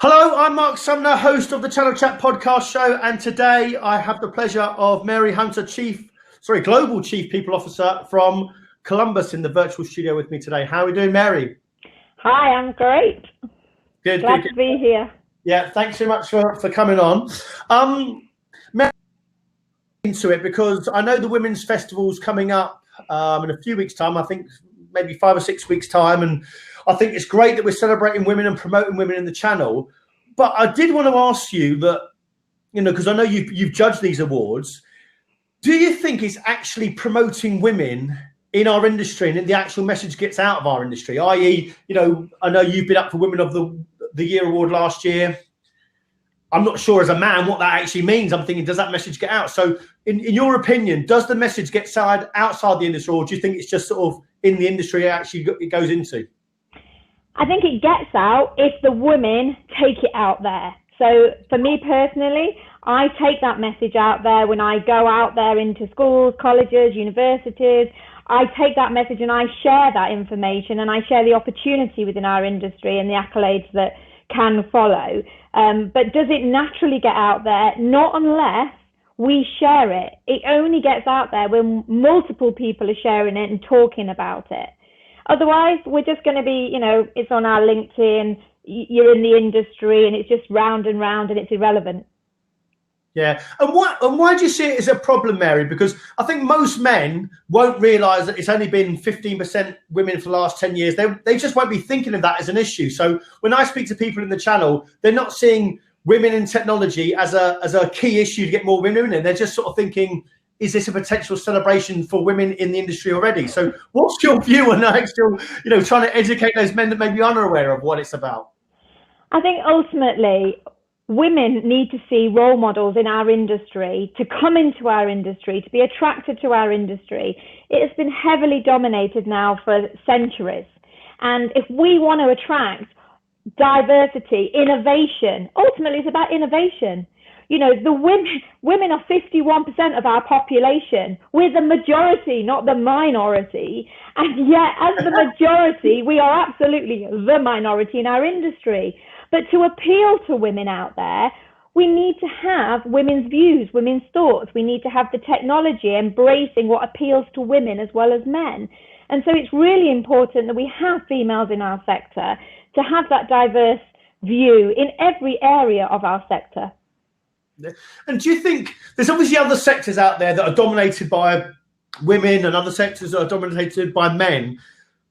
Hello, I'm Mark Sumner, host of the Channel Chat podcast show, and today I have the pleasure of Mary Hunter, Global Chief People Officer from Columbus in the virtual studio with me today. How are we doing, Mary? Hi, I'm great. Good, Glad good, good. to be here. Yeah, thanks so much for coming on. Mary, into it because I know the Women's Festival's coming up in a few weeks' time. I think maybe 5 or 6 weeks' time, and I think it's great that we're celebrating women and promoting women in the channel. But I did want to ask you that, because I know you've judged these awards. Do you think it's actually promoting women in our industry and the actual message gets out of our industry? I.e., I know you've been up for Women of the Year award last year. I'm not sure as a man what that actually means. I'm thinking, does that message get out? So in your opinion, does the message get outside the industry, or do you think it's just sort of in the industry it goes into? I think it gets out if the women take it out there. So for me personally, I take that message out there when I go out there into schools, colleges, universities. I take that message and I share that information, and I share the opportunity within our industry and the accolades that can follow. But does it naturally get out there? Not unless we share it. It only gets out there when multiple people are sharing it and talking about it. Otherwise, we're just going to be, it's on our LinkedIn, you're in the industry, and it's just round and round, and it's irrelevant. Yeah. And why do you see it as a problem, Mary? Because I think most men won't realise that it's only been 15% women for the last 10 years. They just won't be thinking of that as an issue. So when I speak to people in the channel, they're not seeing women in technology as a key issue to get more women in. They're just sort of thinking, is this a potential celebration for women in the industry already? So what's your view on actual, trying to educate those men that may be unaware of what it's about? I think ultimately, women need to see role models in our industry, to come into our industry, to be attracted to our industry. It has been heavily dominated now for centuries. And if we want to attract diversity, innovation, ultimately it's about innovation. The women are 51% of our population. We're the majority, not the minority. And yet, as the majority, we are absolutely the minority in our industry. But to appeal to women out there, we need to have women's views, women's thoughts. We need to have the technology embracing what appeals to women as well as men. And so it's really important that we have females in our sector to have that diverse view in every area of our sector. And do you think there's obviously other sectors out there that are dominated by women and other sectors that are dominated by men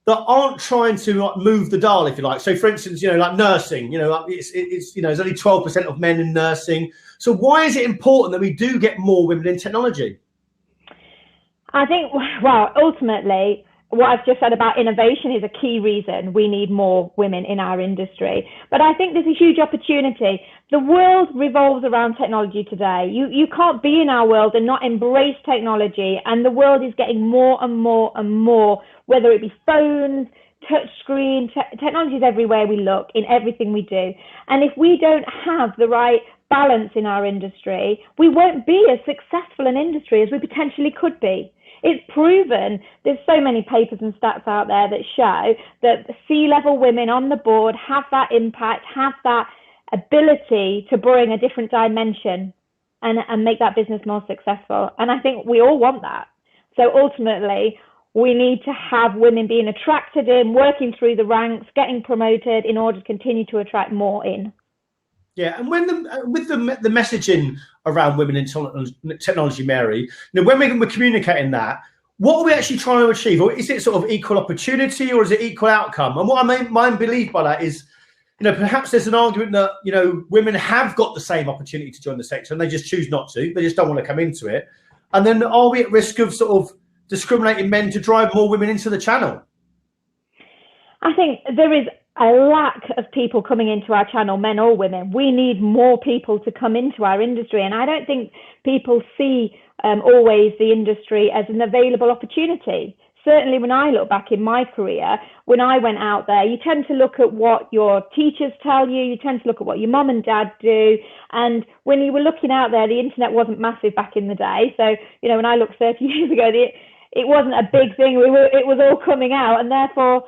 that aren't trying to move the dial, if you like? So, for instance, like nursing, it's there's only 12% of men in nursing. So why is it important that we do get more women in technology? I think, ultimately, what I've just said about innovation is a key reason we need more women in our industry. But I think there's a huge opportunity. The world revolves around technology today. You can't be in our world and not embrace technology. And the world is getting more and more and more, whether it be phones, touchscreen, technology is everywhere we look, in everything we do. And if we don't have the right balance in our industry, we won't be as successful an industry as we potentially could be. It's proven, there's so many papers and stats out there that show that C-level women on the board have that impact, have that ability to bring a different dimension and make that business more successful. And I think we all want that. So ultimately, we need to have women being attracted in, working through the ranks, getting promoted in order to continue to attract more in. Yeah, and with the messaging around women in technology, Mary, when we're communicating that, what are we actually trying to achieve? Or is it sort of equal opportunity, or is it equal outcome? And what my belief by that is, perhaps there's an argument that, women have got the same opportunity to join the sector and they just choose not to. They just don't want to come into it. And then are we at risk of sort of discriminating men to drive more women into the channel? I think there is a lack of people coming into our channel, men or women. We need more people to come into our industry. And I don't think people see always the industry as an available opportunity. Certainly when I look back in my career, when I went out there, you tend to look at what your teachers tell you, you tend to look at what your mum and dad do. And when you were looking out there, the internet wasn't massive back in the day. So, when I looked 30 years ago, it wasn't a big thing. It was all coming out. And therefore,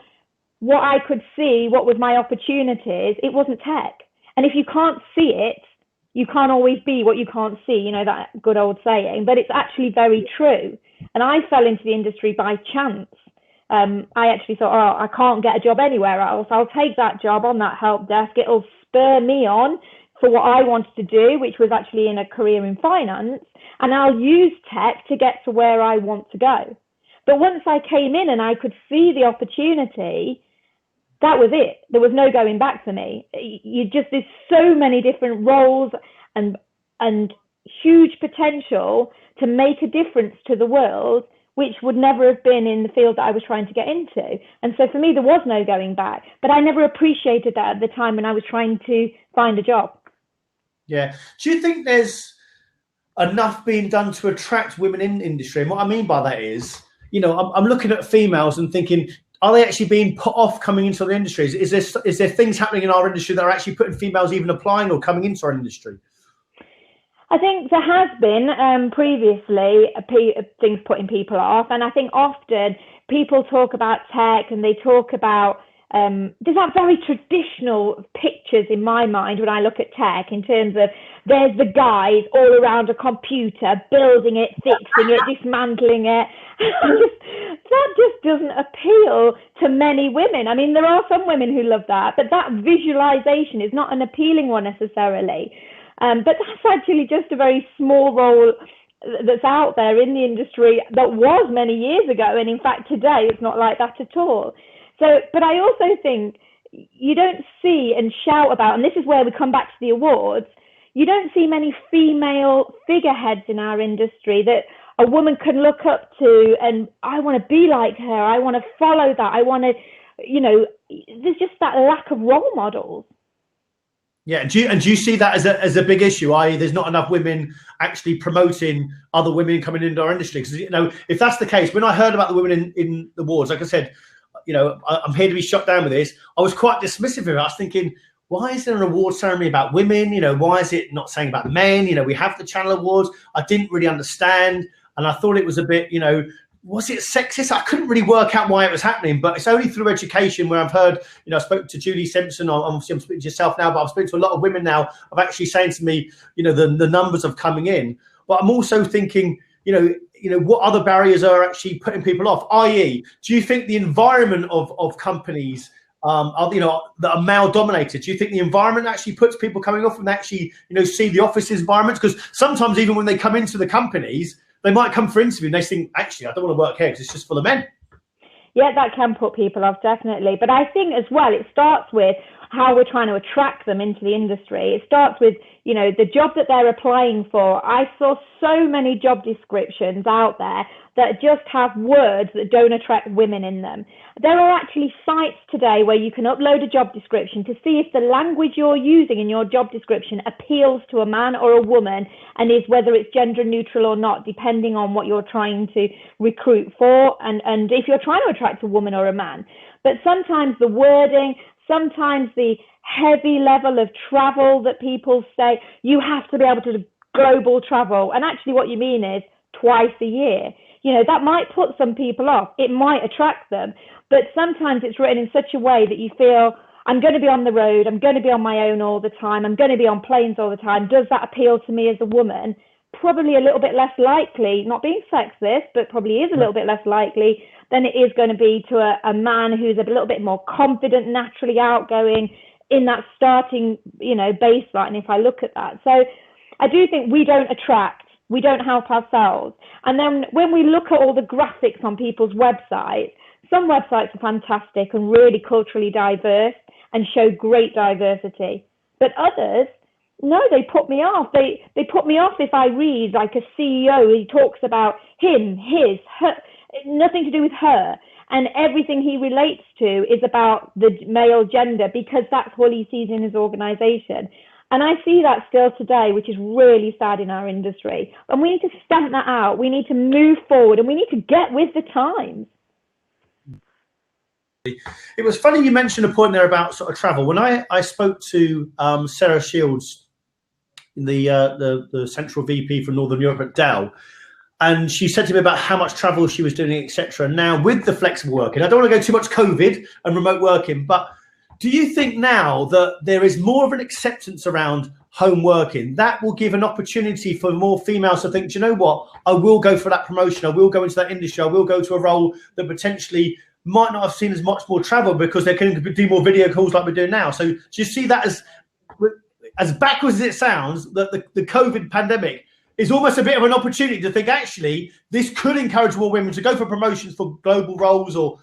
what I could see, what was my opportunities, it wasn't tech. And if you can't see it, you can't always be what you can't see, you know, that good old saying, but it's actually very true. And I fell into the industry by chance. I actually thought, oh, I can't get a job anywhere else. I'll take that job on that help desk. It'll spur me on for what I wanted to do, which was actually in a career in finance. And I'll use tech to get to where I want to go. But once I came in and I could see the opportunity, that was it. There was no going back for me. There's so many different roles and huge potential to make a difference to the world, which would never have been in the field that I was trying to get into. And so for me, there was no going back. But I never appreciated that at the time when I was trying to find a job. Yeah. Do you think there's enough being done to attract women in industry? And what I mean by that is, you know, I'm looking at females and thinking, are they actually being put off coming into the industry? Is there things happening in our industry that are actually putting females even applying or coming into our industry? I think there has been previously things putting people off. And I think often people talk about tech and they talk about, there's that very traditional pictures in my mind when I look at tech in terms of there's the guys all around a computer, building it, fixing it, dismantling it. That just doesn't appeal to many women. I mean, there are some women who love that, but that visualization is not an appealing one necessarily. But that's actually just a very small role that's out there in the industry that was many years ago. And in fact, today it's not like that at all. So, but I also think you don't see and shout about, and this is where we come back to the awards, you don't see many female figureheads in our industry that a woman can look up to and I want to be like her. I want to follow that. I want to, you know, there's just that lack of role models. Yeah, do you see that as a big issue? I.e., there's not enough women actually promoting other women coming into our industry? Because, you know, if that's the case, when I heard about the women in the awards, like I said, you know, I'm here to be shot down with this. I was quite dismissive of it. I was thinking, why is there an award ceremony about women? You know, why is it not saying about men? You know, we have the Channel Awards. I didn't really understand, and I thought it was a bit, you know, was it sexist? I couldn't really work out why it was happening, but it's only through education where I've heard, you know, I spoke to Julie Simpson, obviously I'm speaking to yourself now, but I've spoken to a lot of women now of actually saying to me, you know, the numbers of coming in. But I'm also thinking, you know, what other barriers are actually putting people off? I.e., do you think the environment of companies are, you know, that are male dominated? Do you think the environment actually puts people coming off and actually, you know, see the office environments? Because sometimes even when they come into the companies, they might come for interview and they think, actually, I don't want to work here because it's just full of men. Yeah, that can put people off, definitely. But I think as well, it starts with how we're trying to attract them into the industry. It starts with, you know, the job that they're applying for. I saw so many job descriptions out there that just have words that don't attract women in them. There are actually sites today where you can upload a job description to see if the language you're using in your job description appeals to a man or a woman and is whether it's gender neutral or not, depending on what you're trying to recruit for and if you're trying to attract a woman or a man. But sometimes the wording, sometimes the heavy level of travel that people say, you have to be able to do global travel. And actually what you mean is twice a year. You know, that might put some people off. It might attract them. But sometimes it's written in such a way that you feel, I'm going to be on the road. I'm going to be on my own all the time. I'm going to be on planes all the time. Does that appeal to me as a woman? Probably a little bit less likely, not being sexist, but probably is a little bit less likely than it is going to be to a man who's a little bit more confident, naturally outgoing in that starting, you know, baseline, if I look at that. So I do think we don't attract. We don't help ourselves. And then when we look at all the graphics on people's websites, some websites are fantastic and really culturally diverse and show great diversity. But others, no, they put me off. They put me off if I read like a CEO, he talks about him, his, her, nothing to do with her. And everything he relates to is about the male gender because that's what he sees in his organization. And I see that still today, which is really sad in our industry. And we need to stamp that out. We need to move forward and we need to get with the times. It was funny you mentioned a point there about sort of travel. When I spoke to Sarah Shields, the Central VP for Northern Europe at Dell, and she said to me about how much travel she was doing, etc. Now with the flexible working, I don't want to go too much COVID and remote working, but Do you think now that there is more of an acceptance around home working, that will give an opportunity for more females to think, do you know what, I will go for that promotion, I will go into that industry, I will go to a role that potentially might not have seen as much more travel because they can do more video calls like we're doing now? So do you see that as backwards as it sounds, that the COVID pandemic is almost a bit of an opportunity to think, actually, this could encourage more women to go for promotions for global roles or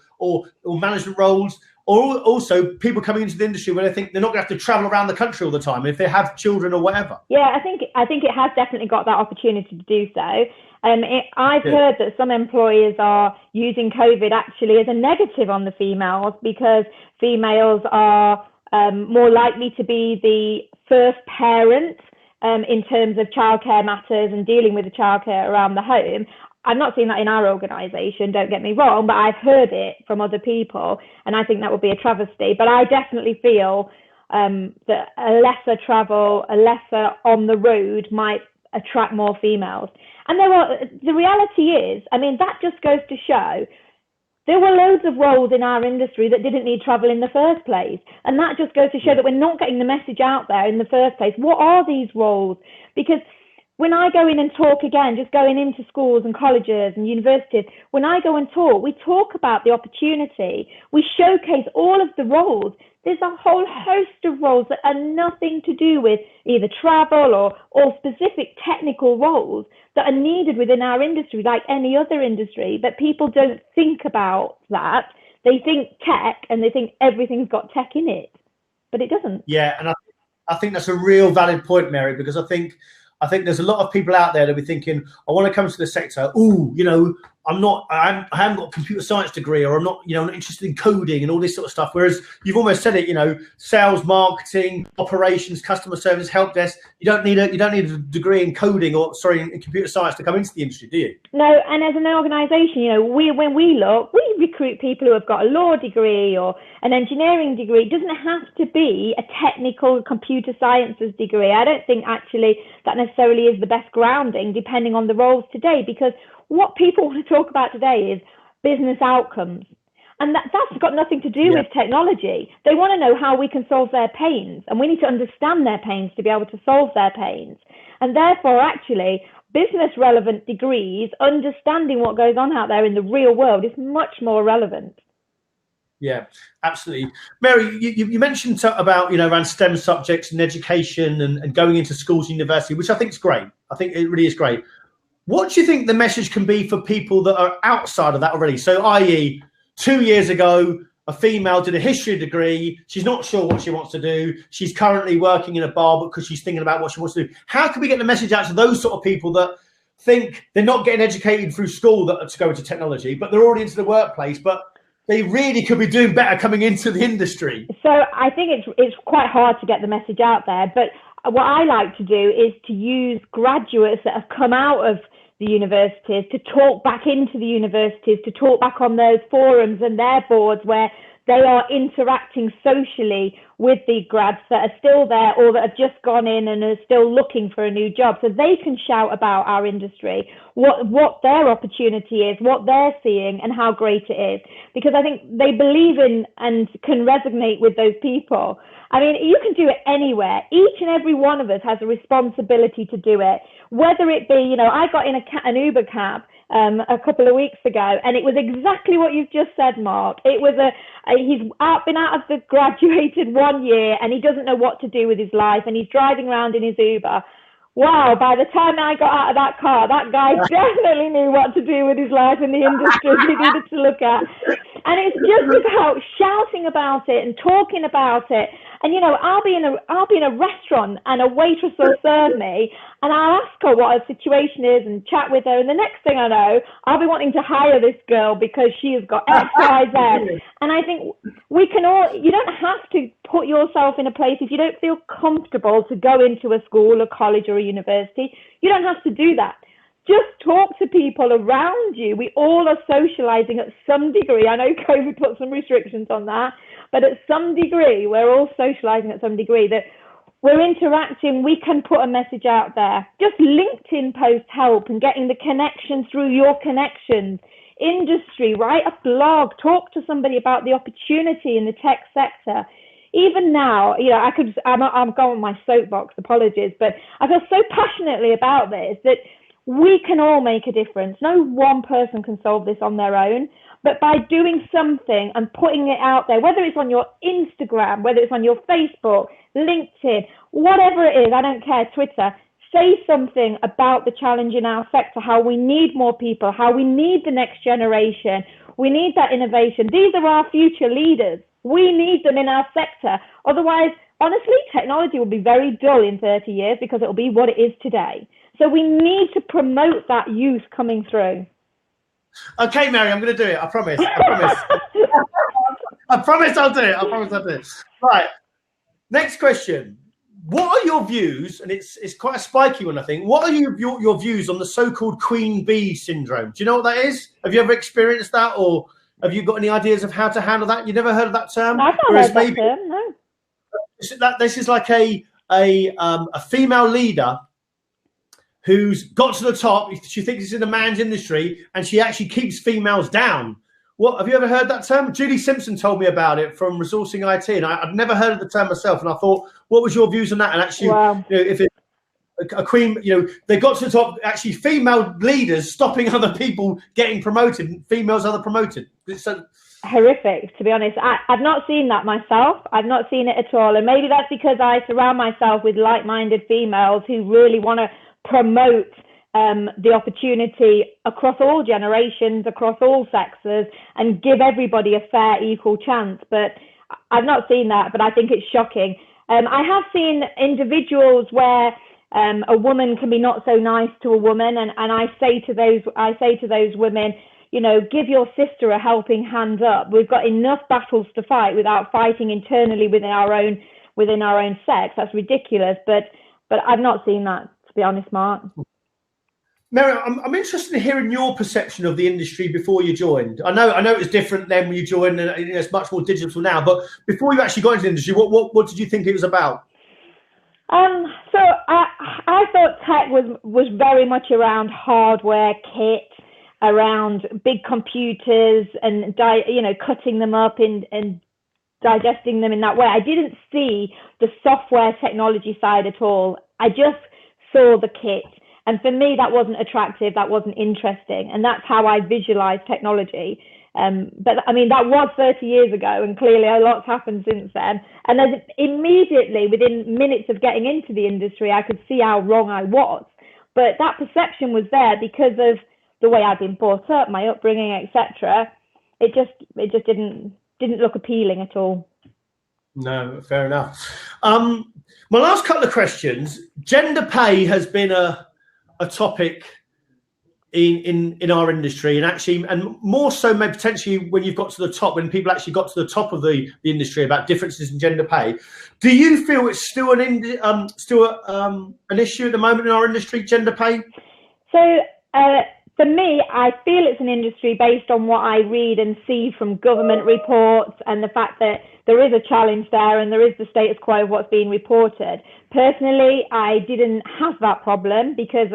management roles, or also people coming into the industry where they think they're not going to have to travel around the country all the time if they have children or whatever? Yeah, I think it has definitely got that opportunity to do so. I've heard that some employers are using COVID actually as a negative on the females, because females are more likely to be the first parent in terms of childcare matters and dealing with the childcare around the home. I'm not seeing that in our organisation, don't get me wrong, but I've heard it from other people, and I think that would be a travesty. But I definitely feel that a lesser travel, a lesser on the road might attract more females. And the reality is, I mean, that just goes to show there were loads of roles in our industry that didn't need travel in the first place. And that just goes to show that we're not getting the message out there in the first place. What are these roles? Because when I go in and talk again, just going into schools and colleges and universities, when I go and talk, we talk about the opportunity. We showcase all of the roles. There's a whole host of roles that are nothing to do with either travel or specific technical roles that are needed within our industry, like any other industry, but people don't think about that. They think tech and they think everything's got tech in it, but it doesn't. Yeah, and I think that's a real valid point, Mary, because I think there's a lot of people out there that be thinking, I want to come to the sector. Oh, you know, I haven't got a computer science degree, or I'm not, you know, not interested in coding and all this sort of stuff. Whereas you've almost said it, you know, sales, marketing, operations, customer service, help desk. You don't need a degree in coding in computer science to come into the industry, do you? No, and as an organisation, you know, when we look, we recruit people who have got a law degree or an engineering degree. It doesn't have to be a technical computer sciences degree. I don't think actually that necessarily is the best grounding, depending on the roles today, because what people want to talk about today is business outcomes. And that's got nothing to do with technology. They want to know how we can solve their pains, and we need to understand their pains to be able to solve their pains. And therefore, actually, business relevant degrees, understanding what goes on out there in the real world, is much more relevant. Yeah, absolutely. Mary, you mentioned about, you know, around STEM subjects and education and going into schools and university, which I think is great. I think it really is great. What do you think the message can be for people that are outside of that already? So, i.e., 2 years ago, a female did a history degree. She's not sure what she wants to do. She's currently working in a bar because she's thinking about what she wants to do. How can we get the message out to those sort of people that think they're not getting educated through school to go into technology, but they're already into the workplace, but they really could be doing better coming into the industry? So I think it's quite hard to get the message out there, but what I like to do is to use graduates that have come out of the universities to talk back into the universities, to talk back on those forums and their boards where they are interacting socially with the grads that are still there or that have just gone in and are still looking for a new job, so they can shout about our industry, what their opportunity is, what they're seeing and how great it is, because I think they believe in and can resonate with those people. I mean, you can do it anywhere. Each and every one of us has a responsibility to do it, whether it be, you know, I got in an Uber cab a couple of weeks ago, and it was exactly what you've just said, Mark. It was he's been out of the graduated 1 year, and he doesn't know what to do with his life, and he's driving around in his Uber. Wow, by the time I got out of that car, that guy definitely knew what to do with his life in the industry he needed to look at. And it's just about shouting about it and talking about it. And, you know, I'll be in a restaurant and a waitress will serve me, and I'll ask her what her situation is and chat with her. And the next thing I know, I'll be wanting to hire this girl because she has got X, Y, Z. And I think we can all, you don't have to put yourself in a place if you don't feel comfortable to go into a school, a college or a university. You don't have to do that. Just talk to people around you. We all are socializing at some degree. I know COVID put some restrictions on that, but at some degree, we're all socializing at some degree, that we're interacting. We can put a message out there. Just LinkedIn post help, and getting the connections through your connections. Industry, write a blog, talk to somebody about the opportunity in the tech sector. even now, I'm going on my soapbox, apologies, but I feel so passionately about this that we can all make a difference. No one person can solve this on their own, but by doing something and putting it out there, whether it's on your Instagram, whether it's on your Facebook, LinkedIn, whatever it is, I don't care, Twitter, say something about the challenge in our sector, how we need more people, how we need the next generation. We need that innovation. These are our future leaders. We need them in our sector. Otherwise, honestly, technology will be very dull in 30 years because it will be what it is today. So we need to promote that youth coming through. Okay, Mary, I'm going to do it. I promise. I promise I'll do it. Right. Next question. What are your views, and it's quite a spiky one, I think. What are your views on the so-called queen bee syndrome? Do you know what that is? Have you ever experienced that, or have you got any ideas of how to handle that? You never heard of that term? I've not heard that term, no. This is like a female leader who's got to the top. She thinks it's in a man's industry, and she actually keeps females down. What, have you ever heard that term? Julie Simpson told me about it from Resourcing IT, and I'd never heard of the term myself. And I thought, what was your views on that? And actually, wow. If it's a queen, they got to the top. Actually, female leaders stopping other people getting promoted, females other promoted. So horrific, to be honest. I've not seen that myself. I've not seen it at all, and maybe that's because I surround myself with like-minded females who really want to promote the opportunity across all generations, across all sexes, and give everybody a fair, equal chance. But I've not seen that, but I think it's shocking. I have seen individuals where a woman can be not so nice to a woman, and I say to those women, give your sister a helping hand up. We've got enough battles to fight without fighting internally within our own sex. That's ridiculous. But I've not seen that, to be honest, Mark. Mary, I'm interested in hearing your perception of the industry before you joined. I know it was different then when you joined, and it's much more digital now. But before you actually got into the industry, what did you think it was about? So I thought tech was very much around hardware, kit, around big computers, and cutting them up and digesting them in that way. I didn't see the software technology side at all. I just saw the kit. And for me, that wasn't attractive, that wasn't interesting. And that's how I visualize technology. But I mean, that was 30 years ago, and clearly a lot's happened since then. And then immediately, within minutes of getting into the industry, I could see how wrong I was. But that perception was there because of the way I'd been brought up, my upbringing, etc. It just didn't look appealing at all. No, fair enough. My last couple of questions. Gender pay has been a topic in our industry, and more so maybe potentially when you've got to the top, when people actually got to the top of the industry about differences in gender pay. Do you feel it's still an issue at the moment in our industry, gender pay? So for me, I feel it's an industry based on what I read and see from government reports, and the fact that there is a challenge there and there is the status quo of what's being reported. Personally, I didn't have that problem because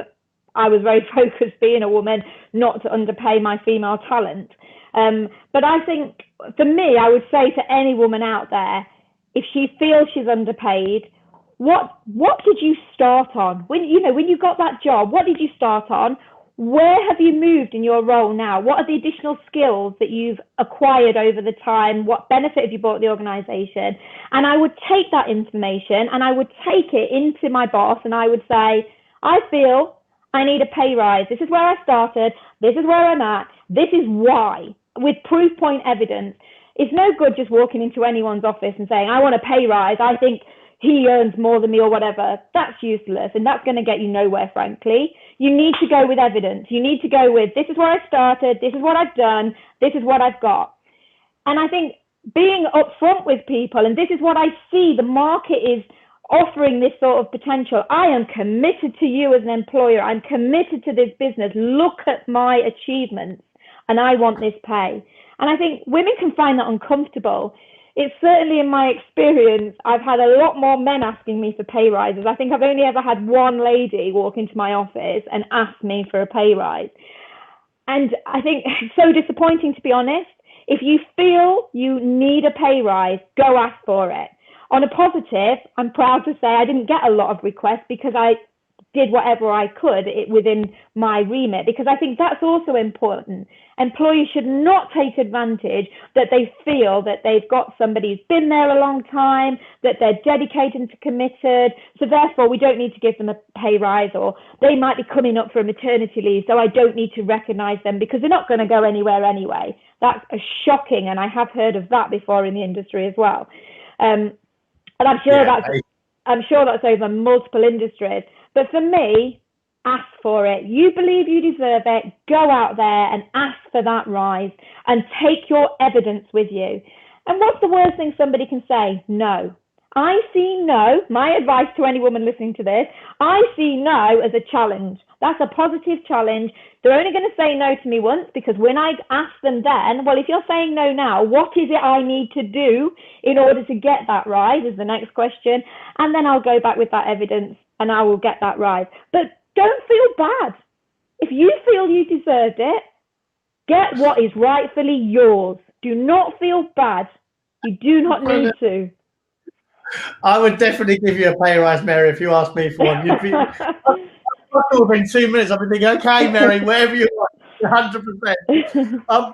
I was very focused, being a woman, not to underpay my female talent. But I think, for me, I would say to any woman out there, if she feels she's underpaid, what did you start on? When you got that job, what did you start on? Where have you moved in your role now? What are the additional skills that you've acquired over the time? What benefit have you brought the organisation? And I would take that information and I would take it into my boss and I would say, I feel I need a pay rise. This is where I started. This is where I'm at. This is why, with proof point evidence. It's no good just walking into anyone's office and saying, I want a pay rise. I think he earns more than me or whatever. That's useless, and that's going to get you nowhere, frankly. You need to go with evidence. You need to go with, this is where I started, this is what I've done, this is what I've got. And I think being upfront with people, and this is what I see, the market is offering this sort of potential. I am committed to you as an employer. I'm committed to this business. Look at my achievements, and I want this pay. And I think women can find that uncomfortable. It's certainly, in my experience, I've had a lot more men asking me for pay rises. I think I've only ever had one lady walk into my office and ask me for a pay rise. And I think it's so disappointing, to be honest. If you feel you need a pay rise, go ask for it. On a positive, I'm proud to say I didn't get a lot of requests because I did whatever I could within my remit, because I think that's also important. Employees should not take advantage that they feel that they've got somebody who's been there a long time, that they're dedicated and committed, so therefore we don't need to give them a pay rise, or they might be coming up for a maternity leave, so I don't need to recognise them because they're not going to go anywhere anyway. That's shocking, and I have heard of that before in the industry as well. And I'm sure that's over multiple industries. But for me, ask for it. You believe you deserve it. Go out there and ask for that rise and take your evidence with you. And what's the worst thing somebody can say? No. I see no. My advice to any woman listening to this, I see no as a challenge. That's a positive challenge. They're only going to say no to me once, because when I ask them then, well, if you're saying no now, what is it I need to do in order to get that rise is the next question. And then I'll go back with that evidence and I will get that rise. But don't feel bad. If you feel you deserved it, get what is rightfully yours. Do not feel bad. You do not need to. I would definitely give you a pay rise, Mary, if you asked me for one. You'd be within 2 minutes. I'd be thinking, okay, Mary, wherever you are, 100%.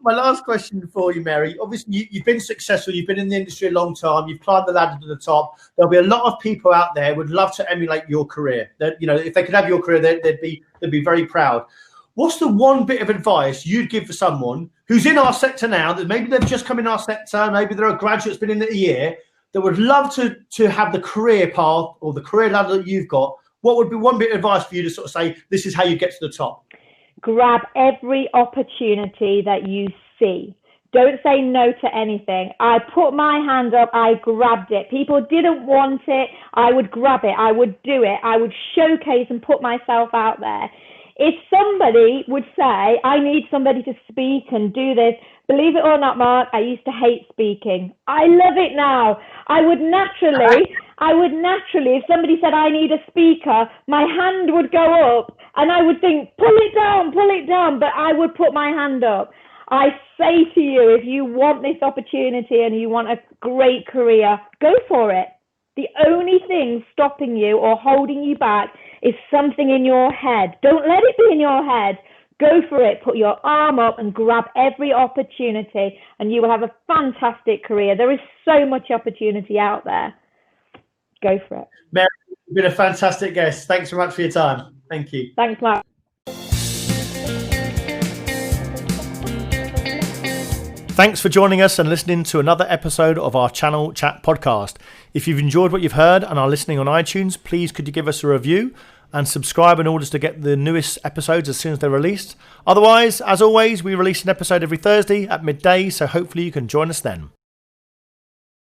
My last question for you, Mary. Obviously, you've been successful. You've been in the industry a long time. You've climbed the ladder to the top. There'll be a lot of people out there would love to emulate your career. That, if they could have your career, they'd be very proud. What's the one bit of advice you'd give for someone who's in our sector now, that maybe they've just come in our sector, maybe they're a graduate that's been in it a year, that would love to have the career path or the career ladder that you've got? What would be one bit of advice for you to sort of say, this is how you get to the top? Grab every opportunity that you see. Don't say no to anything. I put my hand up, I grabbed it. People didn't want it, I would grab it, I would do it, I would showcase and put myself out there. If somebody would say, I need somebody to speak and do this, believe it or not, Mark, I used to hate speaking. I love it now. I would naturally, if somebody said, I need a speaker, my hand would go up and I would think, pull it down, but I would put my hand up. I say to you, if you want this opportunity and you want a great career, go for it. The only thing stopping you or holding you back is something in your head. Don't let it be in your head. Go for it. Put your arm up and grab every opportunity, and you will have a fantastic career. There is so much opportunity out there. Go for it. Mary, you've been a fantastic guest. Thanks so much for your time. Thank you. Thanks, Mark. Thanks for joining us and listening to another episode of our Channel Chat podcast. If you've enjoyed what you've heard and are listening on iTunes, please could you give us a review and subscribe in order to get the newest episodes as soon as they're released. Otherwise, as always, we release an episode every Thursday at midday, so hopefully you can join us then.